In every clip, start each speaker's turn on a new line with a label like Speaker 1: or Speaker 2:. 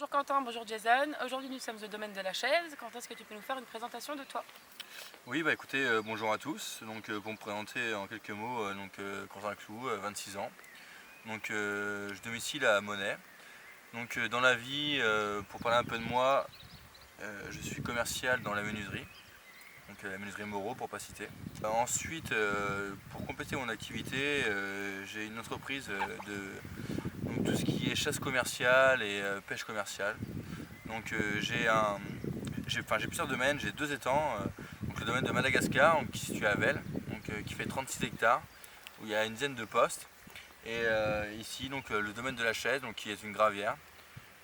Speaker 1: Bonjour Quentin, bonjour Jason. Aujourd'hui nous sommes au domaine de la chaise. Quentin, est-ce que tu peux nous faire une présentation de toi?
Speaker 2: Oui, bah écoutez, bonjour à tous. Donc, pour me présenter en quelques mots, Quentin Clou, 26 ans. Je domicile à Monnet. Dans la vie, pour parler un peu de moi, je suis commercial dans la menuiserie, la menuiserie Moreau pour pas citer. Ensuite, pour compléter mon activité, j'ai une entreprise de tout ce qui est chasse commerciale et pêche commerciale. J'ai plusieurs domaines, j'ai deux étangs. Le domaine de Madagascar, qui se situe à Vels, qui fait 36 hectares, où il y a une dizaine de postes. Et ici, le domaine de la chaise, qui est une gravière,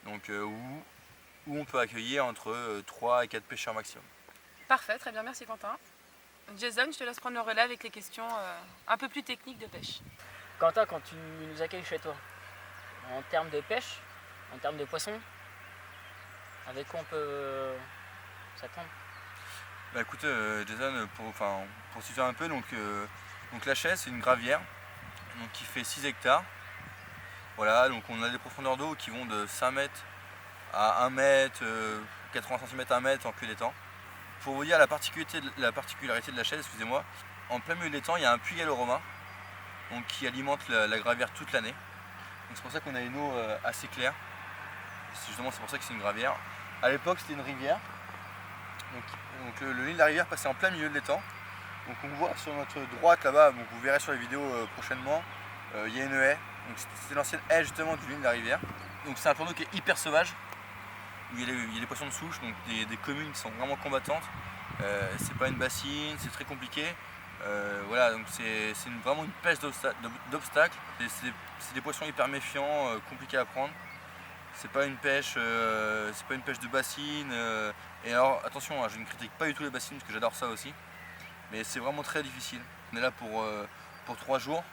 Speaker 2: où on peut accueillir entre 3 et 4 pêcheurs maximum.
Speaker 1: Parfait, très bien, merci Quentin. Jason, je te laisse prendre le relais avec les questions un peu plus techniques de pêche.
Speaker 3: Quentin, quand tu nous accueilles chez toi, en termes de pêche, en termes de poissons, avec quoi on peut s'attendre?
Speaker 2: Bah écoute, Jason, pour situer un peu, la chaise c'est une gravière qui fait 6 hectares. Voilà, donc on a des profondeurs d'eau qui vont de 5 mètres à 1 mètre, 80 cm à 1 mètre en queue d'étang. Pour vous dire la particularité de la chaise, excusez-moi, en plein milieu de l'étang il y a un puits gallo-romain qui alimente la gravière toute l'année. C'est pour ça qu'on a une eau assez claire. Justement c'est pour ça que c'est une gravière. À l'époque c'était une rivière. Le nid de la rivière passait en plein milieu de l'étang. On voit sur notre droite là-bas, vous verrez sur les vidéos prochainement, il y a une haie. C'est l'ancienne haie justement du nid de la rivière. C'est un plan d'eau qui est hyper sauvage, où il y a des poissons de souche, des communes qui sont vraiment combattantes. C'est pas une bassine, c'est très compliqué. C'est vraiment une pêche d'obstacles. C'est des poissons hyper méfiants, compliqués à prendre. C'est pas une pêche de bassine. Et alors attention, je ne critique pas du tout les bassines parce que j'adore ça aussi. Mais c'est vraiment très difficile. On est là pour 3 jours.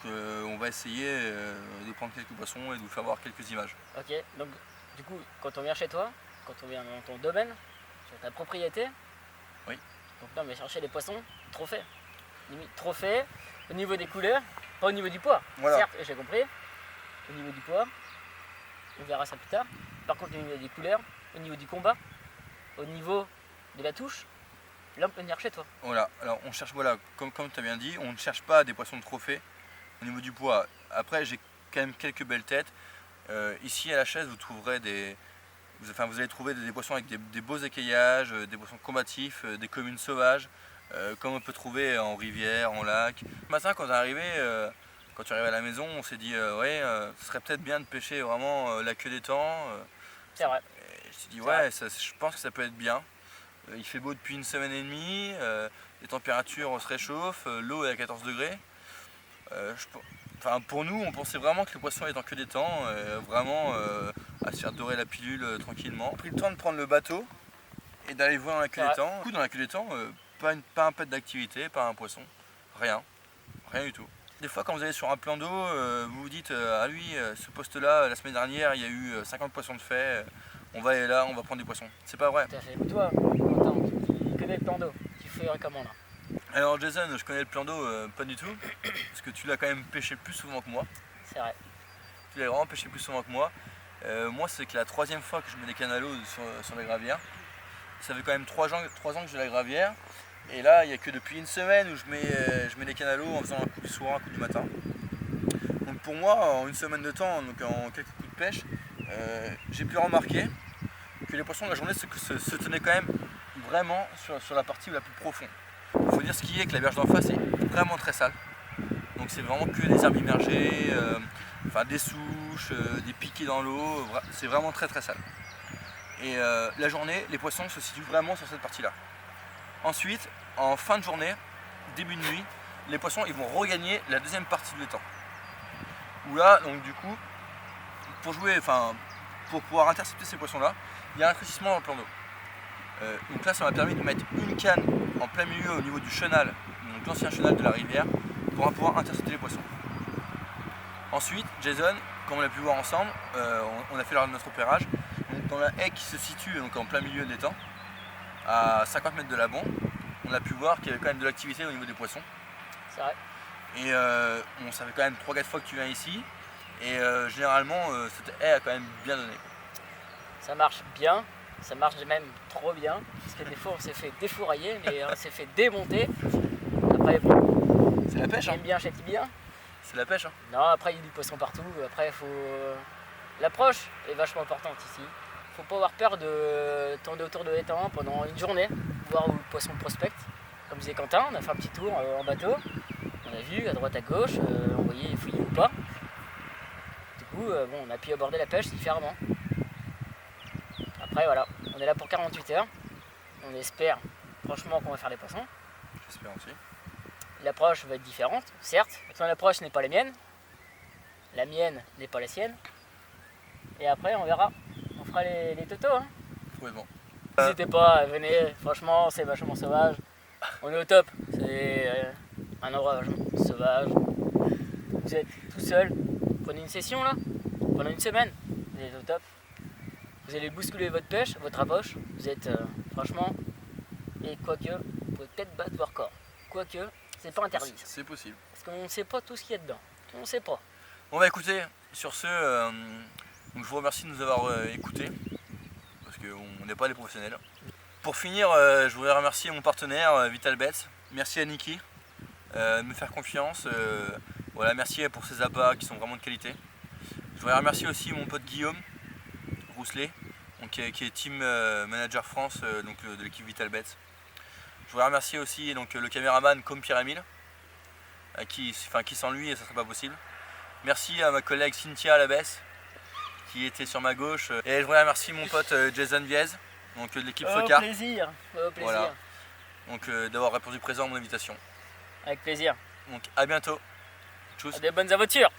Speaker 2: On va essayer de prendre quelques poissons et de vous faire voir quelques images.
Speaker 3: Ok, donc du coup, quand on vient chez toi, quand on vient dans ton domaine, sur ta propriété,
Speaker 2: oui.
Speaker 3: Donc là on va chercher les poissons trophées. Limite trophées au niveau des couleurs, pas au niveau du poids.
Speaker 2: Voilà.
Speaker 3: Certes, j'ai compris, au niveau du poids, on verra ça plus tard. Par contre, au niveau des couleurs, au niveau du combat, au niveau de la touche, là on peut venir chez toi.
Speaker 2: Voilà, alors on cherche, comme tu as bien dit, on ne cherche pas des poissons de trophée au niveau du poids. Après, j'ai quand même quelques belles têtes. Ici à la chaise, vous allez trouver des poissons avec des beaux écaillages, des poissons combatifs, des communes sauvages, comme on peut trouver en rivière, en lac. Ce matin, quand tu es arrivé à la maison, on s'est dit ce serait peut-être bien de pêcher vraiment la queue d'étang.
Speaker 3: C'est vrai.
Speaker 2: Je me suis dit je pense que ça peut être bien. Il fait beau depuis une semaine et demie, les températures se réchauffent, l'eau est à 14 degrés. Pour nous, on pensait vraiment que le poisson est en queue d'étang, vraiment à se faire dorer la pilule tranquillement. On a pris le temps de prendre le bateau et d'aller voir dans la queue d'étang. Du coup, dans la queue d'étang, pas un pet d'activité, pas un poisson, rien du tout. Des fois, quand vous allez sur un plan d'eau, vous vous dites ce poste-là, la semaine dernière, il y a eu 50 poissons de fait. On va aller là, on va prendre des poissons. C'est pas vrai.
Speaker 3: Tout à fait. Toi, Quentin, tu connais le plan d'eau, tu fais comment là?
Speaker 2: Alors Jason, je connais le plan d'eau pas du tout, parce que tu l'as quand même pêché plus souvent que moi.
Speaker 3: C'est vrai.
Speaker 2: Tu l'as vraiment pêché plus souvent que moi. Moi c'est que la 3e fois que je mets des canalos sur la gravière. Ça fait quand même 3 ans que j'ai la gravière. Et là il n'y a que depuis une semaine où je mets des canalos en faisant un coup du soir, un coup du matin. Donc pour moi, en une semaine de temps, en quelques coups de pêche, j'ai pu remarquer que les poissons de la journée se tenaient quand même vraiment sur la partie la plus profonde. Il faut dire ce qui est que la berge d'en face est vraiment très sale. Donc c'est vraiment que des herbes immergées, des souches, des piquets dans l'eau, c'est vraiment très très sale. Et la journée, les poissons se situent vraiment sur cette partie-là. Ensuite, en fin de journée, début de nuit, les poissons ils vont regagner la deuxième partie de l'étang. Où là, donc du coup, pour pouvoir intercepter ces poissons-là, il y a un rétrécissement dans le plan d'eau. Donc là, ça m'a permis de mettre une canne en plein milieu au niveau du chenal, donc l'ancien chenal de la rivière, pour pouvoir intercepter les poissons. Ensuite, Jason, comme on a pu voir ensemble, on a fait notre opérage. Donc, dans la haie qui se situe en plein milieu de l'étang, à 50 mètres de la bombe, on a pu voir qu'il y avait quand même de l'activité au niveau des poissons.
Speaker 3: C'est vrai.
Speaker 2: Et ça fait quand même 3-4 fois que tu viens ici. Et généralement, cette haie a quand même bien donné.
Speaker 3: ça marche bien, ça marche même trop bien, parce que des fois on s'est fait défourailler, mais on s'est fait démonter. Après, bon,
Speaker 2: C'est la pêche, hein.
Speaker 3: j'aime bien, châtie bien.
Speaker 2: C'est la pêche, hein.
Speaker 3: Non, après il y a du poisson partout, après il faut... L'approche est vachement importante ici. Faut pas avoir peur de tourner autour de l'étang pendant une journée, voir où le poisson prospecte. Comme disait Quentin, on a fait un petit tour en bateau, on a vu à droite à gauche, on voyait les fouillis ou pas. Du coup, bon, on a pu aborder la pêche différemment. Après voilà, on est là pour 48 heures, on espère franchement qu'on va faire les poissons.
Speaker 2: J'espère aussi.
Speaker 3: L'approche va être différente, certes, son approche n'est pas la mienne n'est pas la sienne. Et après on verra, on fera les totos. Hein.
Speaker 2: Ouais, bon.
Speaker 3: N'hésitez pas, venez, franchement c'est vachement sauvage. On est au top, c'est un endroit vachement sauvage. Vous êtes tout seul, prenez une session là, pendant une semaine, vous êtes au top. Vous allez bousculer votre pêche, votre approche, vous êtes franchement, et quoique, vous pouvez peut-être battre vos records. Quoique, c'est pas interdit.
Speaker 2: C'est possible.
Speaker 3: Parce qu'on ne sait pas tout ce qu'il y a dedans. On ne sait pas.
Speaker 2: Bon bah écoutez, sur ce, donc je vous remercie de nous avoir écoutés, parce qu'on n'est pas des professionnels. Pour finir, je voudrais remercier mon partenaire Vitalbet. Merci à Niki de me faire confiance. Voilà, merci pour ses appâts qui sont vraiment de qualité. Je voudrais remercier aussi mon pote Guillaume Rousselet, donc, qui est team manager France donc, de l'équipe Vitalbet. Je voudrais remercier aussi donc, le caméraman comme Pierre-Emile, qui sans lui ça ne serait pas possible. Merci à ma collègue Cynthia Alabès qui était sur ma gauche. Et je voudrais remercier mon pote Jason Viez, donc de l'équipe
Speaker 3: Au
Speaker 2: Focar.
Speaker 3: plaisir, au plaisir.
Speaker 2: Voilà. Donc d'avoir répondu présent à mon invitation.
Speaker 3: Avec plaisir.
Speaker 2: Donc à bientôt. Tchuss.
Speaker 3: À des bonnes aventures.